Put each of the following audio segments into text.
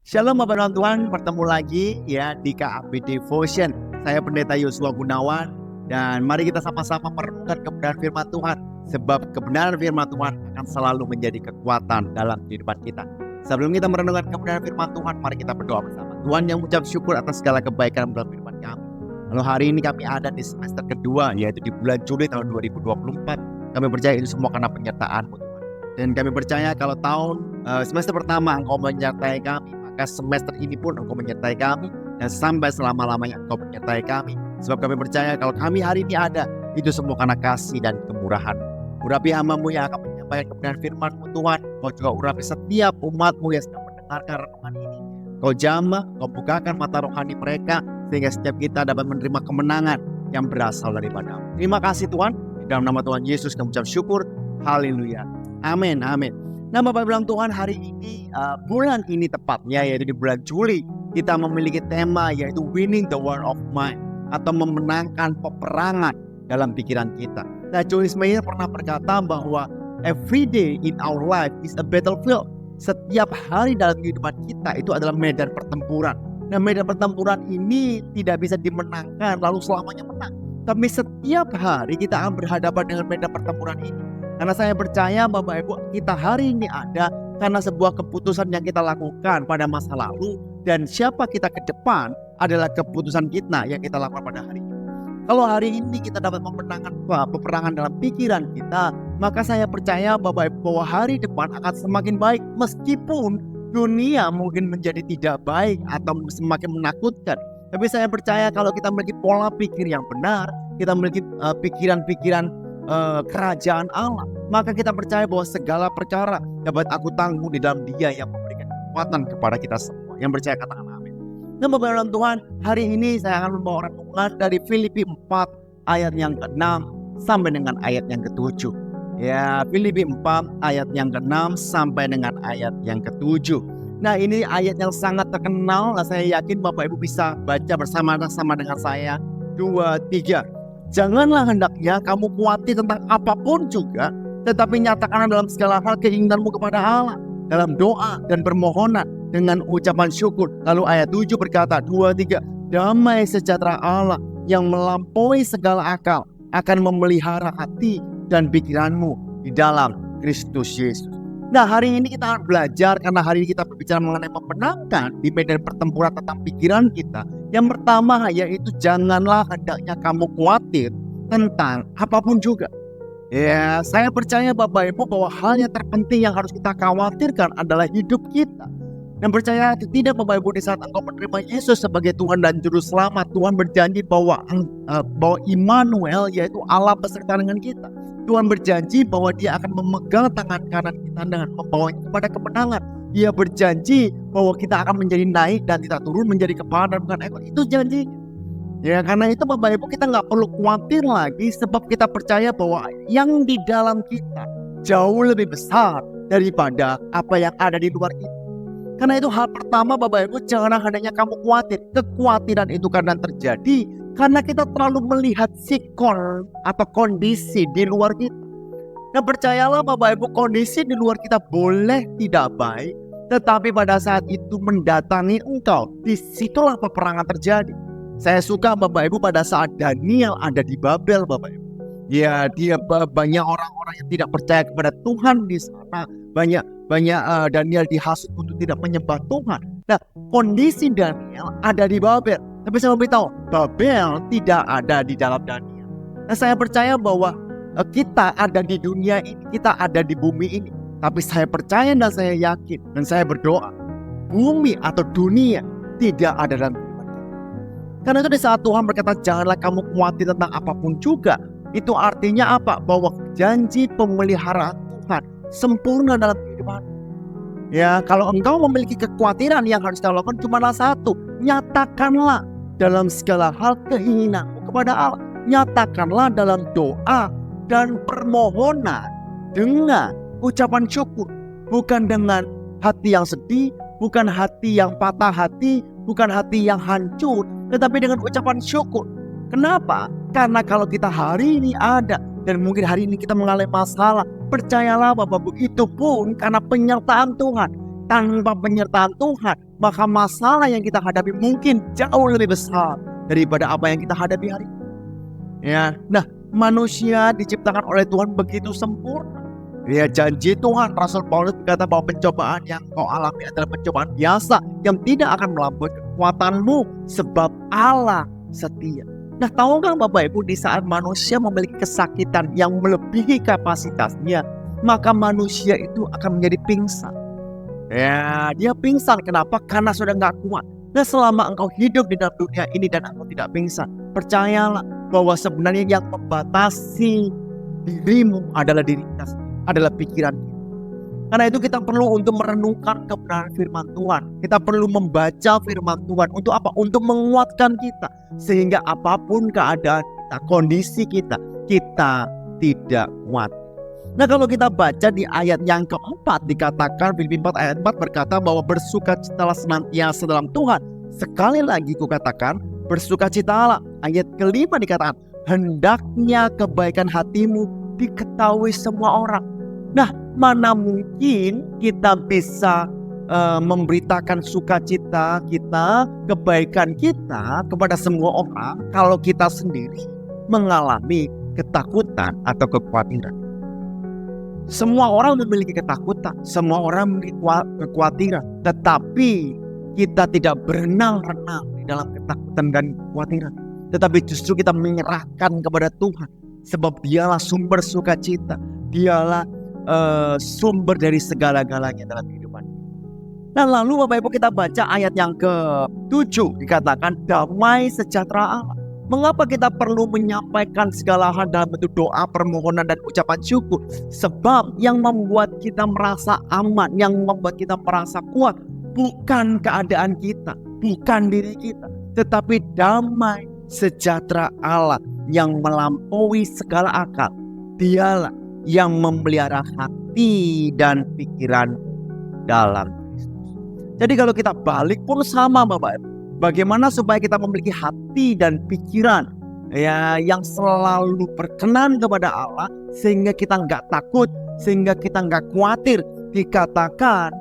Shalom Bapak dan Tuhan, bertemu lagi ya di KAP Devotion. Saya Pendeta Yosua Gunawan dan mari kita sama-sama merenungkan kebenaran firman Tuhan. Sebab kebenaran firman Tuhan akan selalu menjadi kekuatan dalam kehidupan kita. Sebelum kita merenungkan kebenaran firman Tuhan, mari kita berdoa bersama. Tuhan yang mengucap syukur atas segala kebaikan dalam firman kami. Lalu hari ini kami ada di semester kedua, yaitu di bulan Juli tahun 2024. Kami percaya itu semua karena penyertaan-Mu Tuhan. Dan kami percaya kalau semester pertama Engkau menyertai kami, maka semester ini pun Engkau menyertai kami dan sampai selama-lamanya Engkau menyertai kami. Sebab kami percaya kalau kami hari ini ada, itu semua karena kasih dan kemurahan. Urapi hamba-Mu yang akan menyampaikan kebenaran firman-Mu Tuhan. Kau juga urapi setiap umat-Mu yang sedang mendengarkan renungan ini. Kau jamah, Kau bukakan mata rohani mereka sehingga setiap kita dapat menerima kemenangan yang berasal daripada-Mu. Terima kasih Tuhan. Di dalam nama Tuhan Yesus kami ucap syukur. Haleluya. Amin, amin. Nah Bapak bilang Tuhan, hari ini bulan ini tepatnya yaitu di bulan Juli, kita memiliki tema yaitu winning the war of mind atau memenangkan peperangan dalam pikiran kita. Nah Joyce Meyer pernah berkata bahwa every day in our life is a battlefield. Setiap hari dalam kehidupan kita itu adalah medan pertempuran. Nah medan pertempuran ini tidak bisa dimenangkan lalu selamanya menang. Tapi setiap hari kita akan berhadapan dengan medan pertempuran ini. Karena saya percaya Bapak Ibu, kita hari ini ada karena sebuah keputusan yang kita lakukan pada masa lalu. Dan siapa kita ke depan adalah keputusan kita yang kita lakukan pada hari ini. Kalau hari ini kita dapat memenangkan peperangan dalam pikiran kita, maka saya percaya Bapak Ibu bahwa hari depan akan semakin baik. Meskipun dunia mungkin menjadi tidak baik atau semakin menakutkan. Tapi saya percaya kalau kita memiliki pola pikir yang benar, kita memiliki pikiran-pikiran kerajaan Allah, maka kita percaya bahwa segala perkara dapat aku tanggung di dalam Dia yang memberikan kekuatan kepada kita semua. Yang percaya katakan amin. Nah Bapak dan Tuhan, hari ini saya akan membawa renungan dari Filipi 4 ayat yang ke-6 sampai dengan ayat yang ke-7. Ya, Filipi 4 ayat yang ke-6 sampai dengan ayat yang ke-7. Nah ini ayat yang sangat terkenal. Nah, saya yakin Bapak Ibu bisa baca bersama-sama dengan saya. 2, 3. Janganlah hendaknya kamu khawatir tentang apapun juga, tetapi nyatakanlah dalam segala hal keinginanmu kepada Allah dalam doa dan permohonan dengan ucapan syukur. Lalu ayat 7 berkata, 2, 3, damai sejahtera Allah yang melampaui segala akal akan memelihara hati dan pikiranmu di dalam Kristus Yesus. Nah hari ini kita akan belajar karena hari ini kita berbicara mengenai memenangkan di medan pertempuran tentang pikiran kita. Yang pertama yaitu janganlah hendaknya kamu khawatir tentang apapun juga. Ya, saya percaya Bapak Ibu bahwa hal yang terpenting yang harus kita khawatirkan adalah hidup kita. Dan percaya atau tidak Bapak Ibu, di saat engkau menerima Yesus sebagai Tuhan dan Juru Selamat, Tuhan berjanji bahwa Immanuel yaitu Allah beserta dengan kita. Tuhan berjanji bahwa Dia akan memegang tangan kanan kita dengan membawa kepada kemenangan. Dia berjanji bahwa kita akan menjadi naik dan tidak turun, menjadi kepala dan bukan ekor. Itu janji. Ya karena itu Bapak Ibu, kita nggak perlu khawatir lagi sebab kita percaya bahwa yang di dalam kita jauh lebih besar daripada apa yang ada di luar kita. Karena itu hal pertama Bapak Ibu, jangan hendaknya kamu khawatir. Kekhawatiran itu karena terjadi karena kita terlalu melihat sikon atau kondisi di luar kita. Dan percayalah Bapak Ibu, kondisi di luar kita boleh tidak baik, tetapi pada saat itu mendatangi engkau, disitulah peperangan terjadi. Saya suka Bapak Ibu pada saat Daniel ada di Babel Bapak Ibu. Ya, dia banyak orang-orang yang tidak percaya kepada Tuhan di sana. Banyak Daniel dihasut untuk tidak menyembah Tuhan. Nah, kondisi Daniel ada di Babel. Tapi saya beritahu, Babel tidak ada di dalam Daniel. Nah, saya percaya bahwa kita ada di dunia ini, kita ada di bumi ini. Tapi saya percaya dan saya yakin dan saya berdoa, bumi atau dunia tidak ada dalam kehidupan kita. Karena itu di saat Tuhan berkata, janganlah kamu khawatir tentang apapun juga. Itu artinya apa? Bahwa janji pemeliharaan Tuhan sempurna dalam kehidupan. Ya, kalau engkau memiliki kekhawatiran, yang harus kau lakukan cuma satu. Nyatakanlah dalam segala hal keinginanmu kepada Allah. Nyatakanlah dalam doa dan permohonan dengan ucapan syukur. Bukan dengan hati yang sedih, bukan hati yang patah hati, bukan hati yang hancur, tetapi dengan ucapan syukur. Kenapa? Karena kalau kita hari ini ada dan mungkin hari ini kita mengalami masalah, percayalah Bapak Ibu, itu pun karena penyertaan Tuhan. Tanpa penyertaan Tuhan, maka masalah yang kita hadapi mungkin jauh lebih besar daripada apa yang kita hadapi hari ini. Ya, nah, manusia diciptakan oleh Tuhan begitu sempurna. Ya, janji Tuhan, Rasul Paulus berkata bahwa pencobaan yang kau alami adalah pencobaan biasa yang tidak akan melampaui kekuatanmu, sebab Allah setia. Nah, tahukah Bapak Ibu, di saat manusia memiliki kesakitan yang melebihi kapasitasnya, maka manusia itu akan menjadi pingsan. Ya, dia pingsan. Kenapa? Karena sudah nggak kuat. Nah, selama engkau hidup di dalam dunia ini dan engkau tidak pingsan, percayalah bahwa sebenarnya yang membatasi dirimu adalah diri kita sendiri, adalah pikiran kita. Karena itu kita perlu untuk merenungkan kebenaran firman Tuhan. Kita perlu membaca firman Tuhan. Untuk apa? Untuk menguatkan kita. Sehingga apapun keadaan kita, kondisi kita tidak kuat. Nah, kalau kita baca di ayat yang keempat, dikatakan Filipi 4 ayat 4 berkata bahwa bersukacitalah senantiasa dalam Tuhan. Sekali lagi kukatakan, bersukacitalah. Ayat kelima dikatakan, hendaknya kebaikan hatimu diketahui semua orang. Nah, mana mungkin kita bisa memberitakan sukacita kita, kebaikan kita kepada semua orang kalau kita sendiri mengalami ketakutan atau kekhawatiran. Semua orang memiliki ketakutan, semua orang memiliki kekhawatiran, tetapi kita tidak berenang-renang di dalam ketakutan dan kekhawatiran, tetapi justru kita menyerahkan kepada Tuhan, sebab Dialah sumber sukacita, Dialah sumber dari segala-galanya dalam kehidupan. Nah, lalu Bapak Ibu, kita baca ayat yang ke-7, dikatakan damai sejahtera Allah. Mengapa kita perlu menyampaikan segala hal dalam bentuk doa, permohonan, dan ucapan syukur? Sebab yang membuat kita merasa aman, yang membuat kita merasa kuat, bukan keadaan kita, bukan diri kita, tetapi damai sejahtera Allah yang melampaui segala akal. Dialah yang memelihara hati dan pikiran dalam Kristus. Jadi kalau kita balik pun sama, Bapak Ibu. Bagaimana supaya kita memiliki hati dan pikiran yang selalu berkenan kepada Allah, sehingga kita nggak takut, sehingga kita nggak khawatir. Dikatakan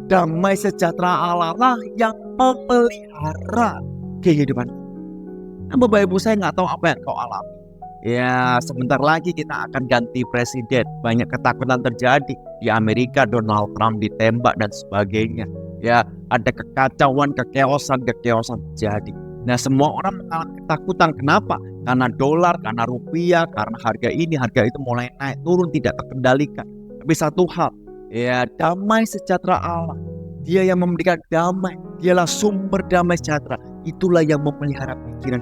damai sejahtera Allah lah yang memelihara kehidupan. Nah, Bapak Ibu, saya nggak tahu apa yang kau alami. Ya, sebentar lagi kita akan ganti presiden. Banyak ketakutan terjadi di Amerika, Donald Trump ditembak dan sebagainya. Ya, ada kekacauan, kekeosan terjadi. Nah, semua orang mengalami ketakutan. Kenapa? Karena dolar, karena rupiah, karena harga ini, harga itu mulai naik turun, tidak terkendalikan. Tapi satu hal, damai sejahtera Allah, Dia yang memberikan damai, Dialah sumber damai sejahtera. Itulah yang memelihara pikiran.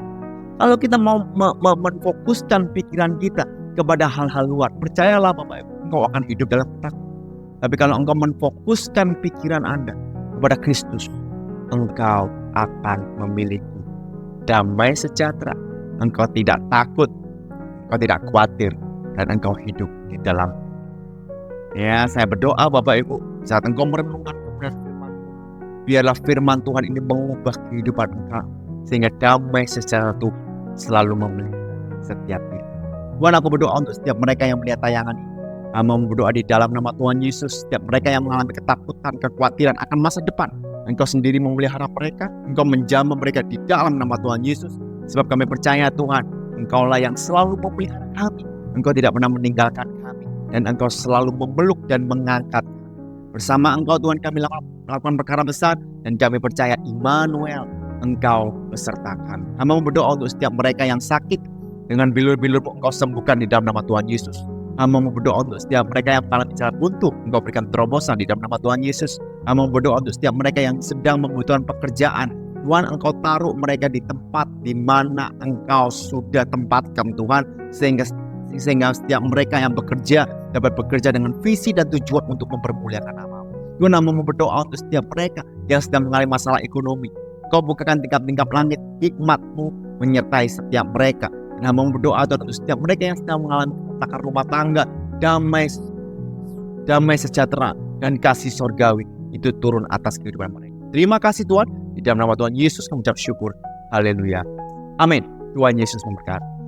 Kalau kita mau memfokuskan pikiran kita kepada hal-hal luar, percayalah Bapak Ibu, engkau akan hidup dalam ketakutan. Tapi kalau engkau memfokuskan pikiran Anda kepada Kristus, engkau akan memiliki damai sejahtera. Engkau tidak takut, engkau tidak khawatir, dan engkau hidup di dalam. Ya, saya berdoa Bapak Ibu, saat engkau merenungkan kebenaran firman, biarlah firman Tuhan ini mengubah kehidupan engkau, sehingga damai sejahtera Tuhan selalu memiliki setiap diri. Tuhan, aku berdoa untuk setiap mereka yang melihat tayangan ini. Mau berdoa di dalam nama Tuhan Yesus. Setiap mereka yang mengalami ketakutan, kekhawatiran akan masa depan, Engkau sendiri memelihara mereka, Engkau menjamah mereka di dalam nama Tuhan Yesus. Sebab kami percaya Tuhan, Engkaulah yang selalu memelihara kami. Engkau tidak pernah meninggalkan kami, dan Engkau selalu memeluk dan mengangkat kami. Bersama Engkau Tuhan kami melakukan perkara besar, dan kami percaya Immanuel, Engkau beserta kami. Kami berdoa untuk setiap mereka yang sakit, dengan bilur-bilur Engkau sembuhkan di dalam nama Tuhan Yesus. Kami berdoa untuk setiap mereka yang mengalami jalan buntu, Engkau berikan terobosan di dalam nama Tuhan Yesus. Kami berdoa untuk setiap mereka yang sedang membutuhkan pekerjaan, Tuhan, Engkau taruh mereka di tempat di mana Engkau sudah tempatkan Tuhan, sehingga setiap mereka yang bekerja dapat bekerja dengan visi dan tujuan untuk mempermuliakan nama-Mu. Tuhan, kami berdoa untuk setiap mereka yang sedang mengalami masalah ekonomi, Kau bukakan tingkap-tingkap langit, hikmat-Mu menyertai setiap mereka. Dan kami berdoa untuk setiap mereka yang sedang mengalami takar rumah tangga, damai sejahtera dan kasih sorgawi itu turun atas kehidupan mereka. Terima kasih Tuhan, di dalam nama Tuhan Yesus kami ucap syukur. Haleluya. Amin. Tuhan Yesus memberkati.